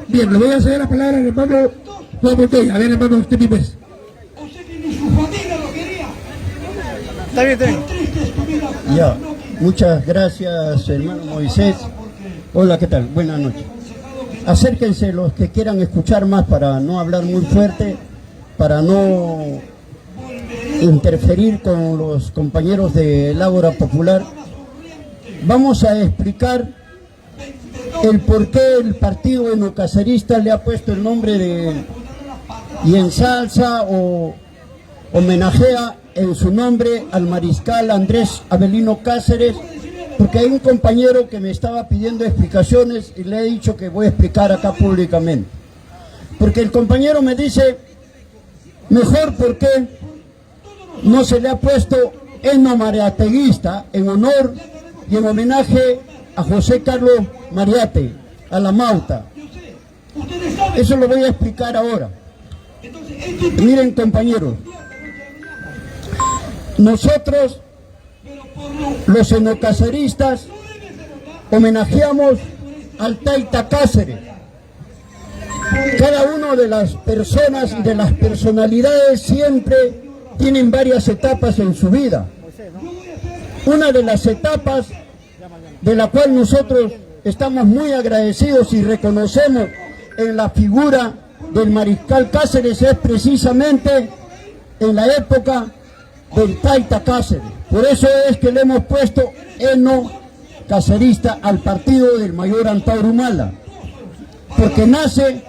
Bien, le voy a ceder la palabra al hermano Juan Montoya. A ver, hermano, usted mismo es. O sea que ni su familia lo quería. Está bien, está bien. Qué triste es tu vida. Ya, muchas gracias, hermano Moisés. Hola, ¿qué tal? Buenas noches. Acérquense los que quieran escuchar más para no hablar muy fuerte, para no interferir con los compañeros del Ágora Popular. Vamos a explicar el por qué el partido enocacerista le ha puesto el nombre de y ensalza o homenajea en su nombre al mariscal Andrés Avelino Cáceres, porque hay un compañero que me estaba pidiendo explicaciones y le he dicho que voy a explicar acá públicamente. Porque el compañero me dice, mejor por qué no se le ha puesto eno mariateguista en honor y en homenaje a José Carlos Mariate, a la Mauta. Eso lo voy a explicar ahora. Miren, compañeros, nosotros, los enocaceristas, homenajeamos al Taita Cáceres. Cada una de las personas y de las personalidades siempre tienen varias etapas en su vida. Una de las etapas de la cual nosotros estamos muy agradecidos y reconocemos en la figura del mariscal Cáceres es precisamente en la época del Taita Cáceres. Por eso es que le hemos puesto eno cacerista al partido del mayor Antauro Humala, porque nace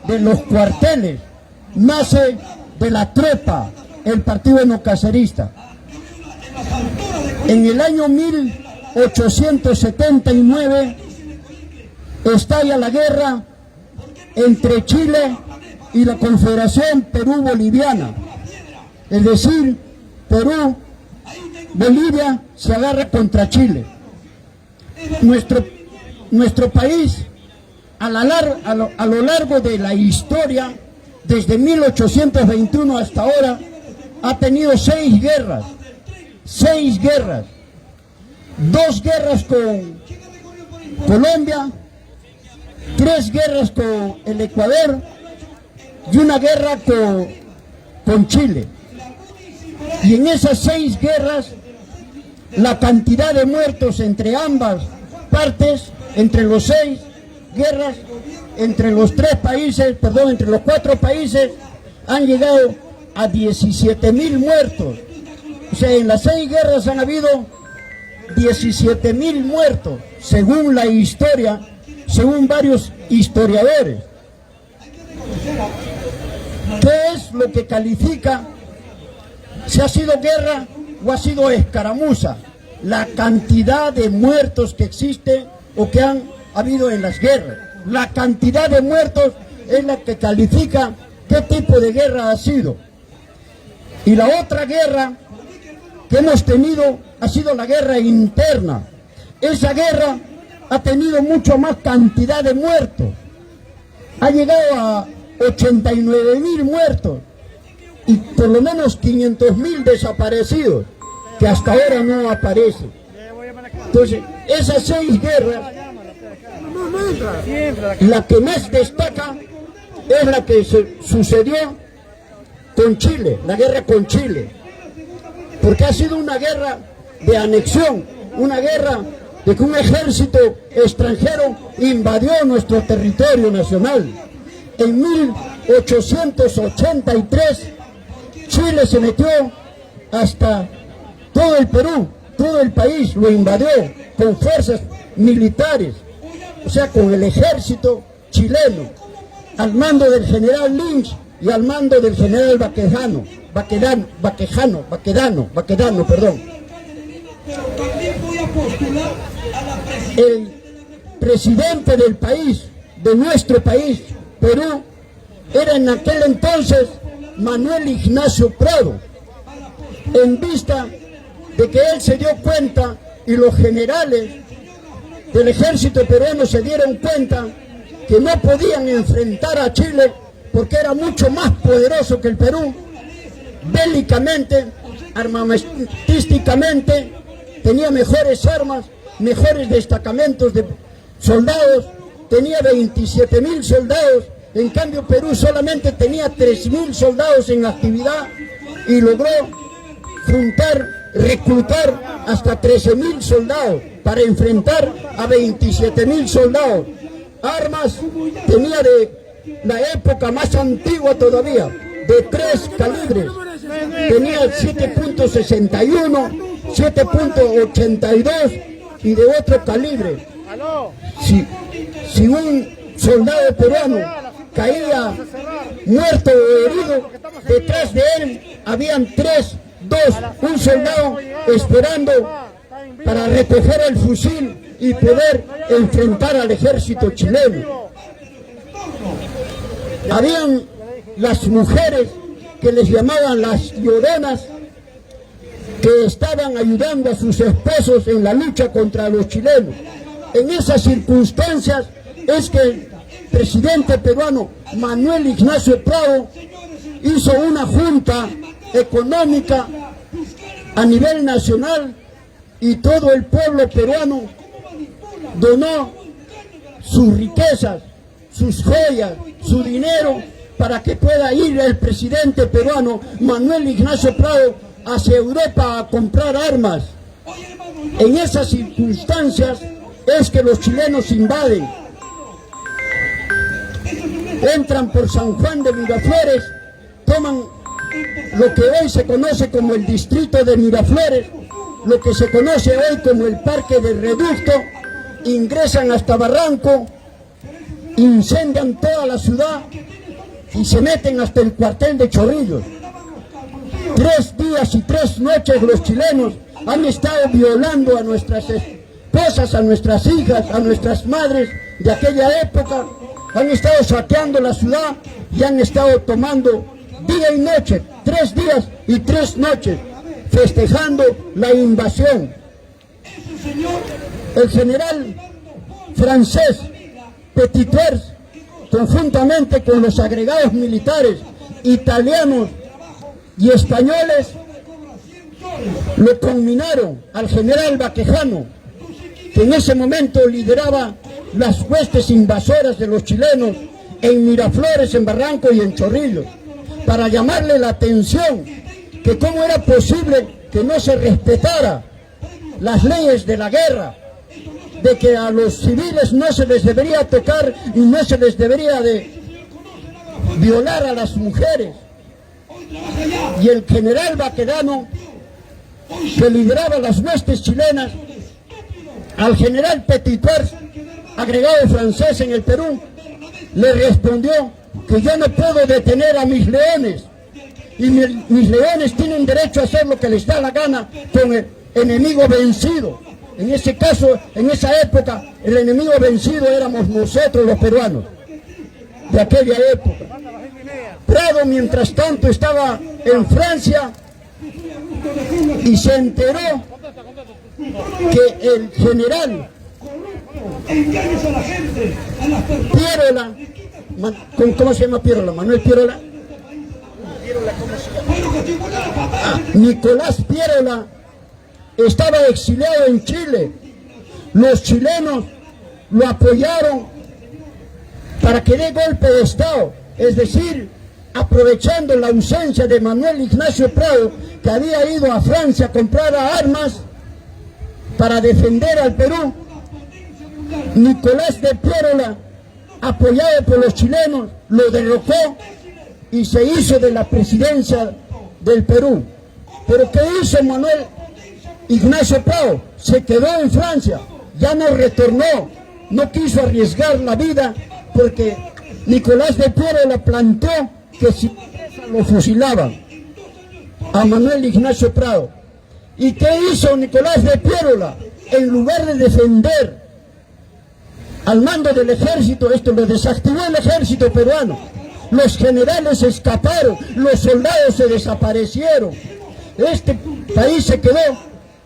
de los cuarteles, nace de la tropa, el partido enocacerista. En el año 1879 estalla la guerra entre Chile y la Confederación Perú-Boliviana, es decir, Perú, Bolivia se agarra contra Chile. Nuestro país, a lo largo de la historia, desde 1821 hasta ahora, ha tenido 6 guerras. 6 guerras. 2 guerras con Colombia, 3 guerras con el Ecuador y una guerra con Chile. Y en esas 6 guerras, la cantidad de muertos entre ambas partes, entre los 6 guerras, entre los 4 países, han llegado a 17.000 muertos. O sea, en las 6 guerras han habido 17.000 muertos, según la historia, según varios historiadores. ¿Qué es lo que califica si ha sido guerra o ha sido escaramuza? La cantidad de muertos que existe o que han habido en las guerras. La cantidad de muertos es la que califica qué tipo de guerra ha sido. Y la otra guerra que hemos tenido ha sido la guerra interna. Esa guerra ha tenido mucho más cantidad de muertos. Ha llegado a 89.000 muertos y por lo menos 500.000 desaparecidos, que hasta ahora no aparecen. Entonces, esas 6 guerras, la que más destaca es la que sucedió con Chile, la guerra con Chile, porque ha sido una guerra de anexión, una guerra de que un ejército extranjero invadió nuestro territorio nacional. En 1883 Chile se metió hasta todo el Perú, todo el país lo invadió con fuerzas militares, o sea, con el ejército chileno, al mando del general Lynch y al mando del general Baquedano. El presidente del país, de nuestro país, Perú, era en aquel entonces Manuel Ignacio Prado, en vista de que él se dio cuenta y los generales del ejército peruano se dieron cuenta que no podían enfrentar a Chile porque era mucho más poderoso que el Perú, bélicamente, armamentísticamente, tenía mejores armas, mejores destacamentos de soldados, tenía 27.000 soldados, en cambio Perú solamente tenía 3.000 soldados en actividad y logró reclutar hasta 13.000 soldados para enfrentar a 27.000 soldados. Armas tenía de la época más antigua todavía, de 3 calibres. Tenía 7.61, 7.82 y de otro calibre. Si un soldado peruano caía muerto o herido, detrás de él habían un soldado esperando para recoger el fusil y poder enfrentar al ejército chileno. Habían las mujeres que les llamaban las lloronas, que estaban ayudando a sus esposos en la lucha contra los chilenos. En esas circunstancias es que el presidente peruano Manuel Ignacio Prado hizo una junta económica a nivel nacional y todo el pueblo peruano donó sus riquezas, sus joyas, su dinero para que pueda ir el presidente peruano Manuel Ignacio Prado hacia Europa a comprar armas. En esas circunstancias es que los chilenos invaden, entran por San Juan de Miraflores, toman lo que hoy se conoce como el distrito de Miraflores, lo que se conoce hoy como el Parque del Reducto, ingresan hasta Barranco, incendian toda la ciudad y se meten hasta el cuartel de Chorrillos. 3 días y 3 noches los chilenos han estado violando a nuestras esposas, a nuestras hijas, a nuestras madres de aquella época, han estado saqueando la ciudad y han estado tomando día y noche, 3 días y 3 noches, festejando la invasión. El general francés Petiters, conjuntamente con los agregados militares italianos y españoles, lo conminaron al general Baquejano, que en ese momento lideraba las huestes invasoras de los chilenos en Miraflores, en Barranco y en Chorrillos, para llamarle la atención que cómo era posible que no se respetara las leyes de la guerra, de que a los civiles no se les debería tocar y no se les debería de violar a las mujeres. Y el general Baquedano, que lideraba las huestes chilenas, al general Petiters, agregado francés en el Perú, le respondió que yo no puedo detener a mis leones y mis leones tienen derecho a hacer lo que les da la gana con el enemigo vencido. En ese caso, en esa época, el enemigo vencido éramos nosotros los peruanos de aquella época. Prado, mientras tanto, estaba en Francia y se enteró que el general Pierola, ¿cómo se llama Pierola? ¿Manuel Pierola? Nicolás Pierola estaba exiliado en Chile. Los chilenos lo apoyaron para que dé golpe de Estado, es decir, aprovechando la ausencia de Manuel Ignacio Prado, que había ido a Francia a comprar armas para defender al Perú. Nicolás de Pierola, apoyado por los chilenos, lo derrocó y se hizo de la presidencia del Perú. Pero ¿qué hizo Manuel Ignacio Prado? Se quedó en Francia, ya no retornó, no quiso arriesgar la vida porque Nicolás de Pierola planteó que si lo fusilaban a Manuel Ignacio Prado. ¿Y qué hizo Nicolás de Pierola? En lugar de defender al mando del ejército, esto lo desactivó el ejército peruano. Los generales escaparon, los soldados se desaparecieron. Este país se quedó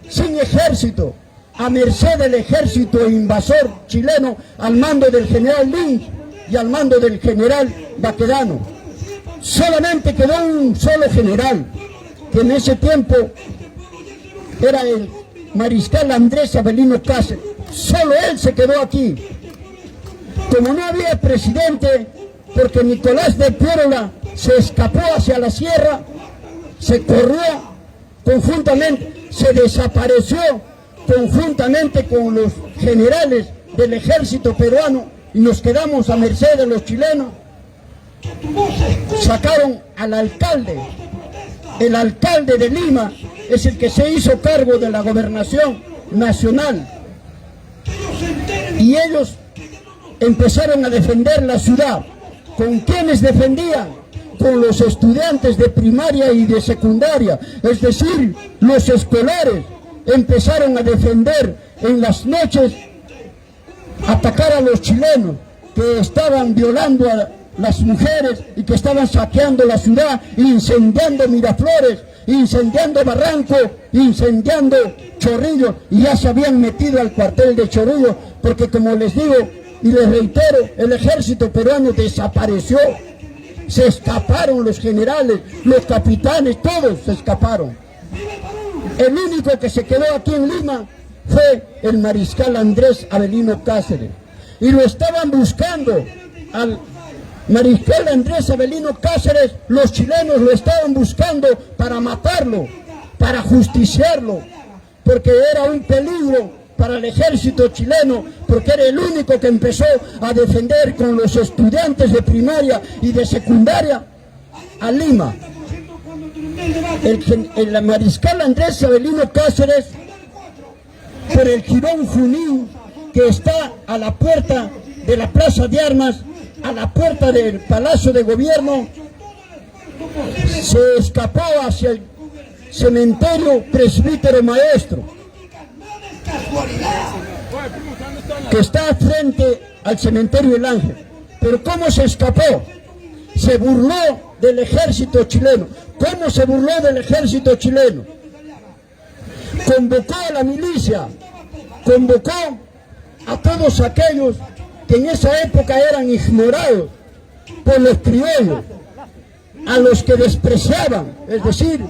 sin ejército, a merced del ejército invasor chileno al mando del general Lynch y al mando del general Baquedano. Solamente quedó un solo general, que en ese tiempo era el mariscal Andrés Avelino Cáceres. Solo él se quedó aquí. Como no había presidente, porque Nicolás de Piérola se escapó hacia la sierra, se corrió conjuntamente, se desapareció conjuntamente con los generales del ejército peruano y nos quedamos a merced de los chilenos. Sacaron al alcalde. El alcalde de Lima es el que se hizo cargo de la gobernación nacional. Y ellos empezaron a defender la ciudad. ¿Con quiénes defendían? Con los estudiantes de primaria y de secundaria, es decir, los escolares. Empezaron a defender en las noches, atacar a los chilenos que estaban violando a las mujeres y que estaban saqueando la ciudad, incendiando Miraflores, incendiando Barranco, incendiando Chorrillos, y ya se habían metido al cuartel de Chorrillos, porque como les digo y les reitero, el ejército peruano desapareció. Se escaparon los generales, los capitanes, todos se escaparon. El único que se quedó aquí en Lima fue el mariscal Andrés Avelino Cáceres. Y lo estaban buscando al mariscal Andrés Avelino Cáceres, los chilenos lo estaban buscando para matarlo, para justiciarlo, porque era un peligro para el ejército chileno, porque era el único que empezó a defender con los estudiantes de primaria y de secundaria a Lima. El mariscal Andrés Avelino Cáceres, por el Jirón Junín, que está a la puerta de la Plaza de Armas, a la puerta del Palacio de Gobierno, se escapó hacia el cementerio Presbítero Maestro, que está frente al cementerio El Ángel. Pero ¿cómo se escapó? Se burló del ejército chileno. ¿Cómo se burló del ejército chileno? Convocó a la milicia, convocó a todos aquellos que en esa época eran ignorados por los criollos, a los que despreciaban, es decir,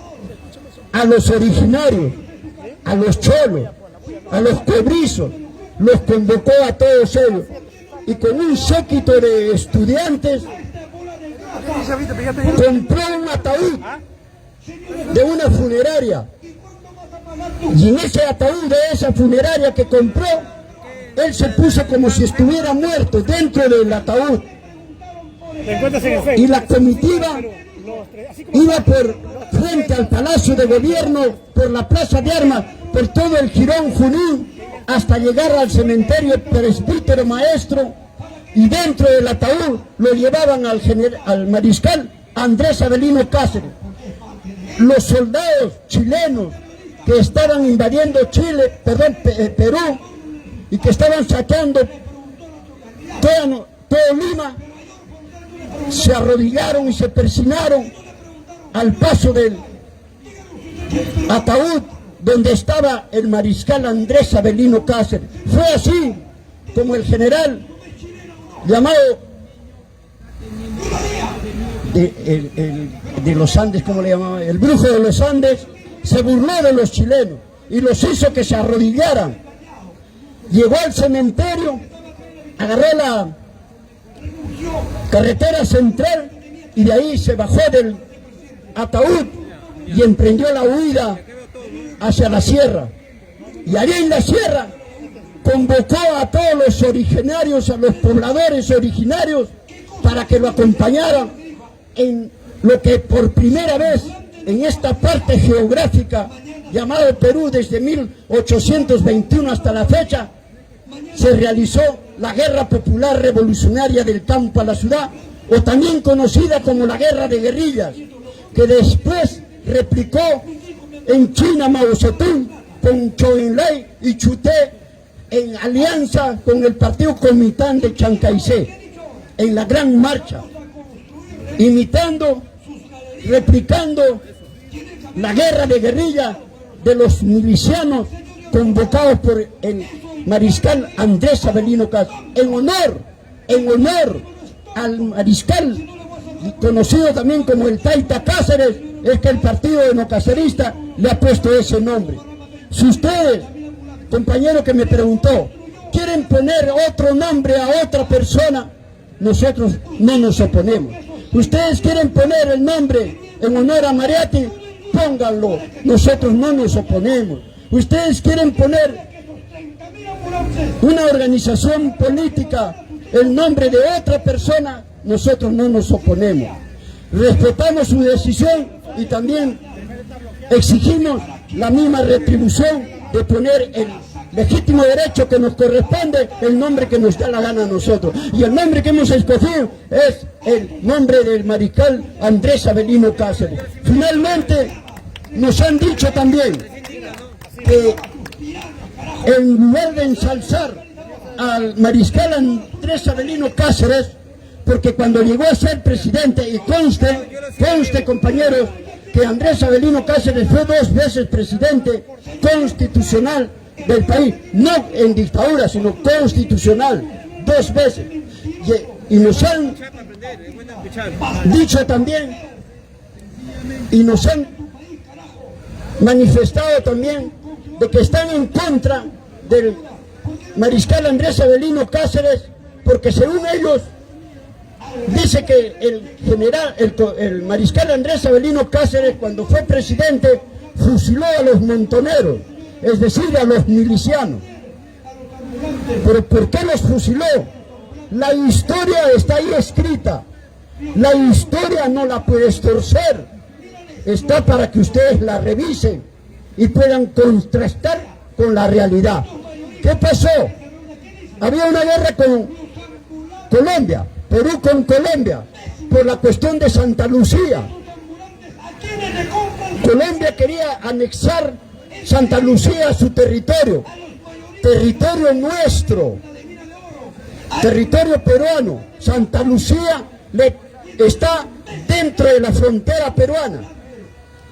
a los originarios, a los cholos, a los cobrizos, los convocó a todos ellos, y con un séquito de estudiantes compró un ataúd de una funeraria, y en ese ataúd de esa funeraria que compró, él se puso como si estuviera muerto dentro del ataúd, y la comitiva iba por frente al Palacio de Gobierno, por la Plaza de Armas, por todo el Jirón Junín, hasta llegar al cementerio Presbítero Maestro, y dentro del ataúd lo llevaban al mariscal Andrés Avelino Cáceres. Los soldados chilenos que estaban invadiendo Perú, y que estaban saqueando todo Lima, se arrodillaron y se persinaron al paso del ataúd donde estaba el mariscal Andrés Avelino Cáceres. Fue así como el general llamado de los Andes, ¿cómo le llamaba? El brujo de los Andes, se burló de los chilenos y los hizo que se arrodillaran. Llegó al cementerio, agarró la carretera central y de ahí se bajó del ataúd y emprendió la huida hacia la sierra. Y allí en la sierra convocó a todos los originarios, a los pobladores originarios, para que lo acompañaran en lo que por primera vez en esta parte geográfica llamado Perú, desde 1821 hasta la fecha, se realizó la Guerra Popular Revolucionaria del Campo a la Ciudad, o también conocida como la Guerra de Guerrillas, que después replicó en China Mao Zedong con Zhou Enlai y Chu Te, en alianza con el partido Kuomintang de Chiang Kai-shek, en la Gran Marcha, imitando, replicando la guerra de guerrilla de los milicianos convocados por el mariscal Andrés Avelino Cáceres. En honor al mariscal, conocido también como el Taita Cáceres, es que el partido enocacerista le ha puesto ese nombre. Si ustedes, compañero que me preguntó, quieren poner otro nombre a otra persona, nosotros no nos oponemos. Ustedes quieren poner el nombre en honor a Mariátegui, pónganlo, nosotros no nos oponemos. Ustedes quieren poner una organización política, el nombre de otra persona, nosotros no nos oponemos. Respetamos su decisión y también exigimos la misma retribución de poner el legítimo derecho que nos corresponde, el nombre que nos da la gana a nosotros. Y el nombre que hemos escogido es el nombre del mariscal Andrés Avelino Cáceres. Finalmente, nos han dicho también que en lugar de ensalzar al mariscal Andrés Avelino Cáceres, porque cuando llegó a ser presidente, y conste compañeros, que Andrés Avelino Cáceres fue 2 veces presidente constitucional del país, no en dictadura, sino constitucional, 2 veces. Y nos han dicho también, y nos han manifestado también, de que están en contra del mariscal Andrés Avelino Cáceres, porque según ellos, dice que el mariscal Andrés Avelino Cáceres, cuando fue presidente, fusiló a los montoneros, es decir, a los milicianos. ¿Pero por qué los fusiló? La historia está ahí escrita. La historia no la puedes torcer. Está para que ustedes la revisen y puedan contrastar con la realidad. ¿Qué pasó? Había una guerra con Colombia, Perú con Colombia, por la cuestión de Santa Lucía. Colombia quería anexar Santa Lucía a su territorio, territorio nuestro, territorio peruano. Santa Lucía está dentro de la frontera peruana.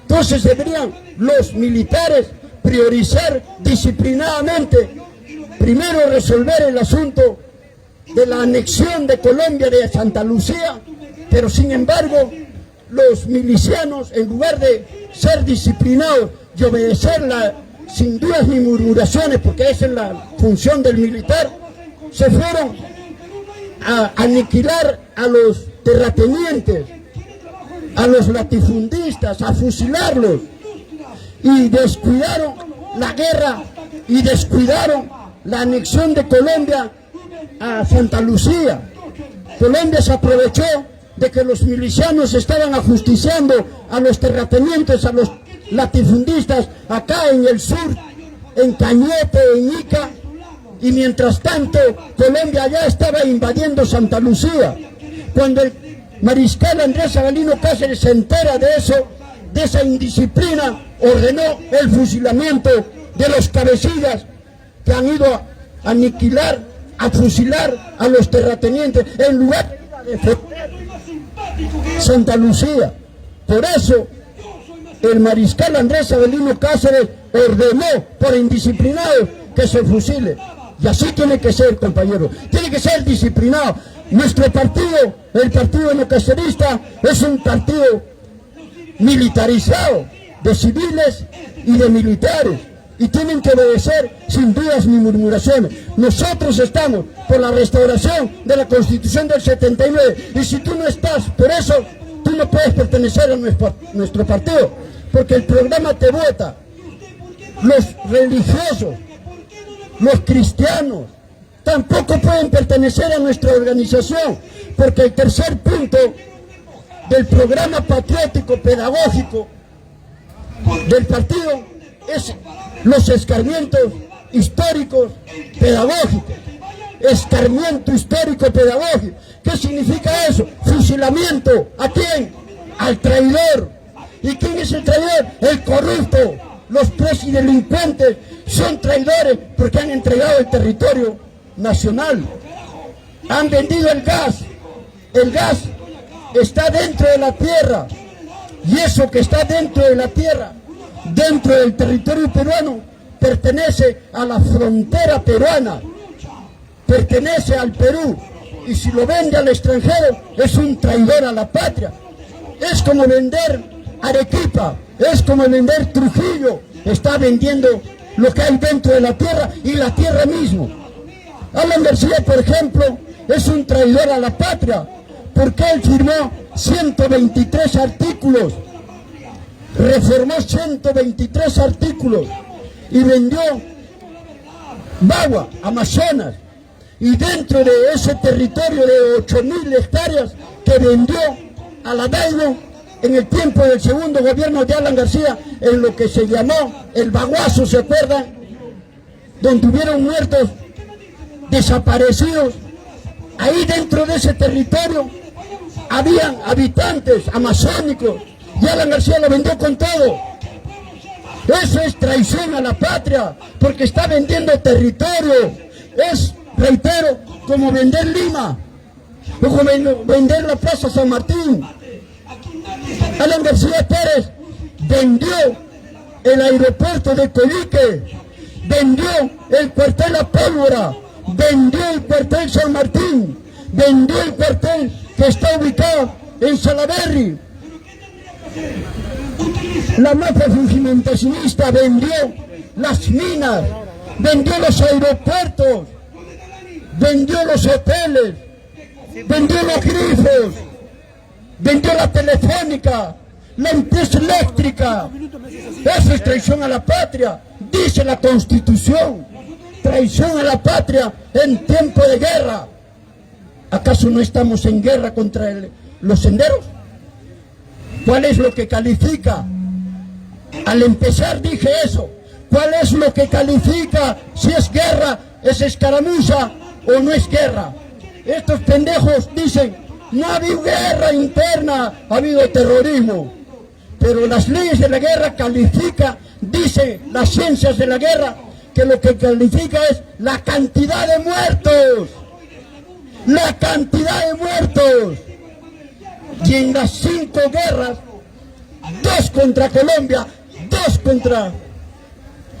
Entonces deberían los militares priorizar disciplinadamente, primero resolver el asunto de la anexión de Colombia de Santa Lucía, pero sin embargo los milicianos, en lugar de ser disciplinados y obedecerla sin dudas ni murmuraciones, porque esa es la función del militar, se fueron a aniquilar a los terratenientes, a los latifundistas, a fusilarlos, y descuidaron la guerra y descuidaron la anexión de Colombia a Santa Lucía. Colombia se aprovechó de que los milicianos estaban ajusticiando a los terratenientes, a los latifundistas acá en el sur, en Cañete, en Ica, y mientras tanto Colombia ya estaba invadiendo Santa Lucía. Cuando el mariscal Andrés Avelino Cáceres se entera de eso, de esa indisciplina, ordenó el fusilamiento de los cabecillas que han ido a aniquilar, a fusilar a los terratenientes en lugar de defender Santa Lucía. Por eso el mariscal Andrés Avelino Cáceres ordenó por indisciplinados que se fusile. Y así tiene que ser, compañeros, tiene que ser disciplinado. Nuestro partido, el Partido Democacerista, es un partido militarizado, de civiles y de militares, y tienen que obedecer sin dudas ni murmuraciones. Nosotros estamos por la restauración de la Constitución del 79, y si tú no estás por eso, tú no puedes pertenecer a nuestro partido, porque el programa te vota. Los religiosos, los cristianos, tampoco pueden pertenecer a nuestra organización, porque el tercer punto del programa patriótico pedagógico del partido es los escarmientos históricos pedagógicos. Escarmiento histórico pedagógico. ¿Qué significa eso? Fusilamiento. ¿A quién? Al traidor. ¿Y quién es el traidor? El corrupto. Los presos y delincuentes son traidores porque han entregado el territorio nacional. Han vendido el gas. El gas está dentro de la tierra. Y eso que está dentro de la tierra, dentro del territorio peruano, pertenece a la frontera peruana, pertenece al Perú, y si lo vende al extranjero es un traidor a la patria. Es como vender Arequipa, es como vender Trujillo, está vendiendo lo que hay dentro de la tierra y la tierra mismo. Alan García, por ejemplo, es un traidor a la patria, porque él firmó 123 artículos, reformó 123 artículos y vendió Bagua, Amazonas, y dentro de ese territorio de 8.000 hectáreas que vendió a la Daimo en el tiempo del segundo gobierno de Alan García, en lo que se llamó el Baguazo, ¿se acuerdan? Donde hubieron muertos, desaparecidos. Ahí dentro de ese territorio habían habitantes amazónicos y Alan García lo vendió con todo. Eso es traición a la patria, porque está vendiendo territorio. Es, reitero, como vender Lima, o como vender la Plaza San Martín. Alan García Pérez vendió el aeropuerto de Coyique, vendió el cuartel La Pólvora, vendió el cuartel San Martín, vendió el cuartel que está ubicado en Salaberry. La mafia fujimontesista vendió las minas, vendió los aeropuertos, vendió los hoteles, vendió los grifos, vendió la telefónica, la empresa eléctrica. Eso es traición a la patria, dice la Constitución. Traición a la patria en tiempo de guerra. ¿Acaso no estamos en guerra contra los senderos? ¿Cuál es lo que califica? Al empezar dije eso. ¿Cuál es lo que califica si es guerra, es escaramuza o no es guerra? Estos pendejos dicen, no ha habido guerra interna, ha habido terrorismo. Pero las leyes de la guerra califican, dicen las ciencias de la guerra, que lo que califica es la cantidad de muertos. La cantidad de muertos. Y en las 5 guerras, 2 contra Colombia, 2 contra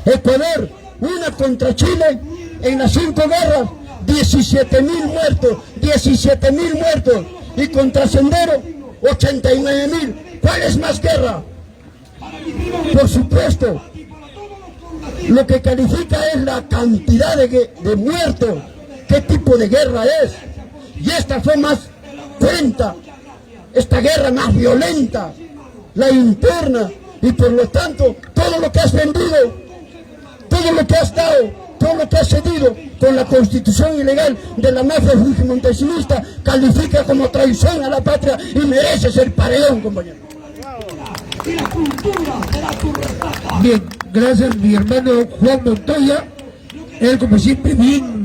Ecuador, 1 contra Chile, en las 5 guerras, 17.000 muertos, 17.000 muertos, y contra Sendero, 89.000. ¿Cuál es más guerra? Por supuesto, lo que califica es la cantidad de muertos, qué tipo de guerra es. Y esta fue más cruenta, esta guerra más violenta, la interna, y por lo tanto, todo lo que has vendido, todo lo que has dado, todo lo que has cedido con la constitución ilegal de la mafia fujimontesista, califica como traición a la patria y mereces el paredón, compañero. Bien, gracias mi hermano Juan Montoya, él como siempre bien